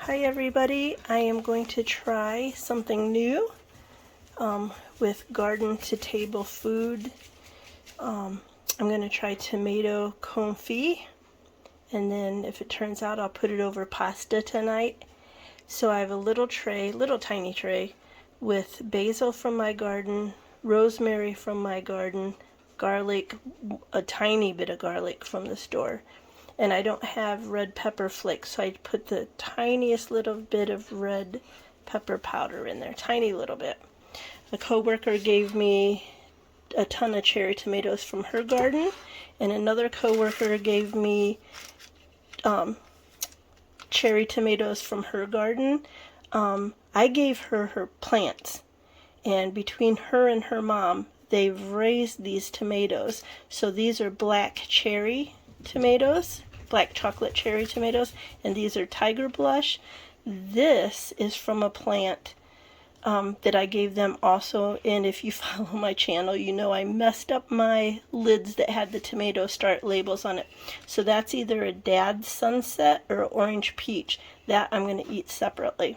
Hi everybody, I am going to try something new with garden to table food. I'm going to try tomato confit, and then if it turns out I'll put it over pasta tonight. So I have a little tray, little tiny tray, with basil from my garden, rosemary from my garden, garlic, a tiny bit of garlic from the store. And I don't have red pepper flakes, so I put the tiniest little bit of red pepper powder in there, tiny little bit. A coworker gave me a ton of cherry tomatoes from her garden, and another coworker gave me cherry tomatoes from her garden. I gave her her plants, and between her and her mom, they've raised these tomatoes. So these are black cherry tomatoes, black chocolate cherry tomatoes, and these are tiger blush. This is from a plant that I gave them also, and if you follow my channel, you know I messed up my lids that had the tomato start labels on it. So that's either a Dad's Sunset or orange peach. That I'm going to eat separately.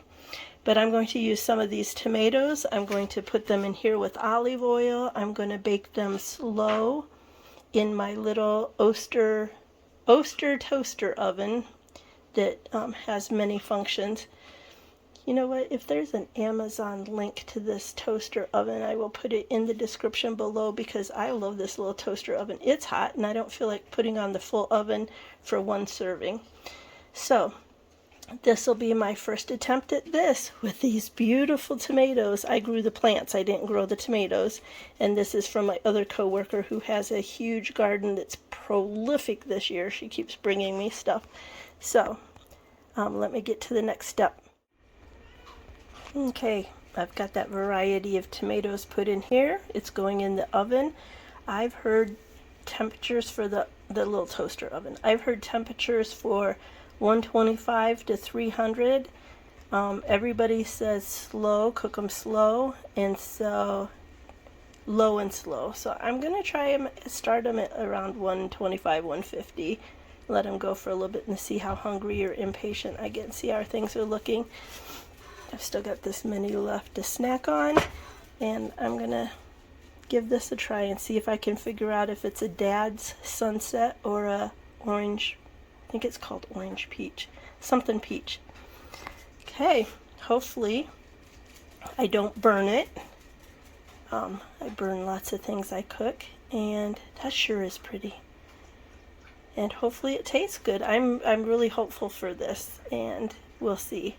But I'm going to use some of these tomatoes. I'm going to put them in here with olive oil. I'm going to bake them slow in my little Augusta toaster oven that has many functions. You know what? If there's an Amazon link to this toaster oven, I will put it in the description below because I love this little toaster oven. It's hot and I don't feel like putting on the full oven for one serving. So this will be my first attempt at this with these beautiful tomatoes. I grew the plants, I didn't grow the tomatoes. And this is from my other coworker who has a huge garden that's prolific this year. She keeps bringing me stuff. So let me get to the next step. Okay, I've got that variety of tomatoes put in here. It's going in the oven. I've heard temperatures for the little toaster oven. I've heard temperatures for 125 to 300. Everybody says slow, cook them slow, and so low and slow. So I'm gonna try them, start them at around 125, 150. Let them go for a little bit and see how hungry or impatient I get and see how things are looking. I've still got this many left to snack on, and I'm gonna give this a try and see if I can figure out if it's a Dad's Sunset or a orange. I think it's called orange peach, something peach. Okay, hopefully I don't burn it. I burn lots of things I cook, and that sure is pretty. And hopefully it tastes good. I'm really hopeful for this, and we'll see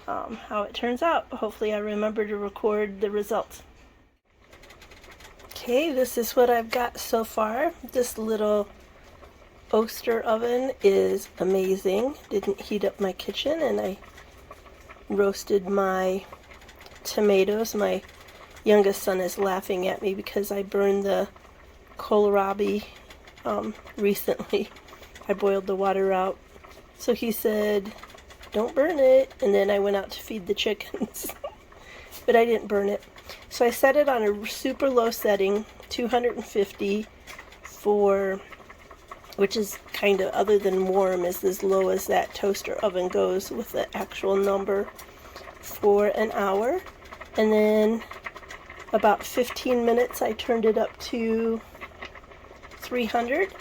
how it turns out. Hopefully I remember to record the results. Okay, this is what I've got so far. This little Augusta oven is amazing. Didn't heat up my kitchen, and I roasted my tomatoes. My youngest son is laughing at me because I burned the kohlrabi recently. I boiled the water out. So he said, don't burn it. And then I went out to feed the chickens. But I didn't burn it. So I set it on a super low setting, 250 for, which is kind of, other than warm, is as low as that toaster oven goes with the actual number, for an hour. And then about 15 minutes I turned it up to 300.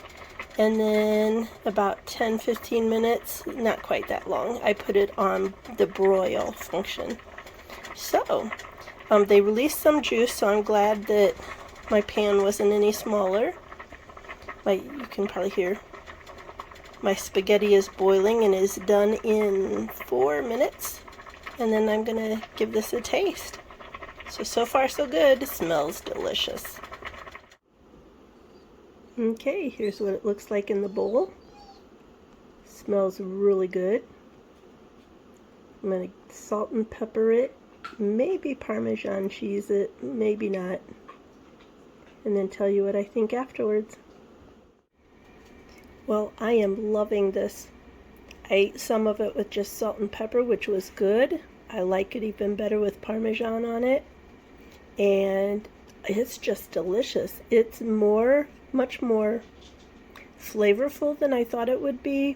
And then about 10-15 minutes, not quite that long, I put it on the broil function. So they released some juice, so I'm glad that my pan wasn't any smaller. You can probably hear my spaghetti is boiling and is done in 4 minutes. And then I'm gonna give this a taste. So far so good. It smells delicious. Okay, here's what it looks like in the bowl. Smells really good. I'm gonna salt and pepper it, maybe Parmesan cheese it, maybe not, and then tell you what I think afterwards. Well, I am loving this. I ate some of it with just salt and pepper, which was good. I like it even better with Parmesan on it, and it's just delicious. It's much more flavorful than I thought it would be.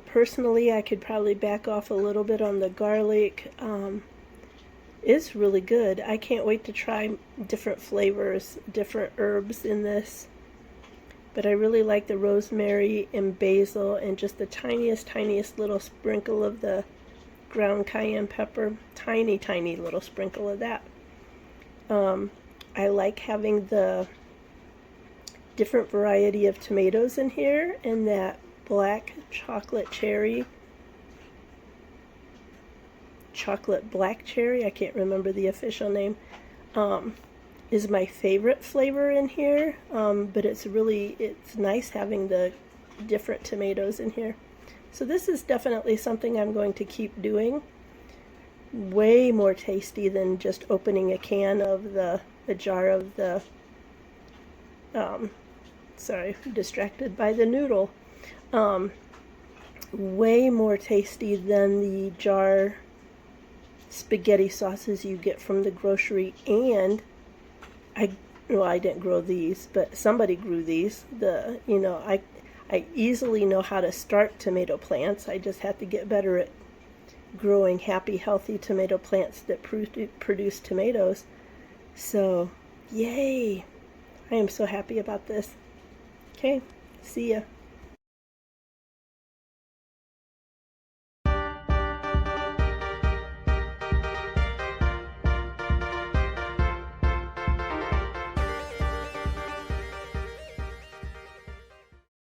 Personally, I could probably back off a little bit on the garlic. It's really good. I can't wait to try different flavors, different herbs in this. But I really like the rosemary and basil and just the tiniest little sprinkle of the ground cayenne pepper. Tiny little sprinkle of that. I like having the different variety of tomatoes in here, and that black chocolate black cherry, I can't remember the official name, is my favorite flavor in here. But it's nice having the different tomatoes in here. So this is definitely something I'm going to keep doing. Way more tasty than just opening a can of a jar of the, sorry, distracted by the noodle. Way more tasty than the jar spaghetti sauces you get from the grocery. And I didn't grow these, but somebody grew these. I easily know how to start tomato plants. I just have to get better at growing happy, healthy tomato plants that produce tomatoes. So, yay! I am so happy about this. Okay, see ya.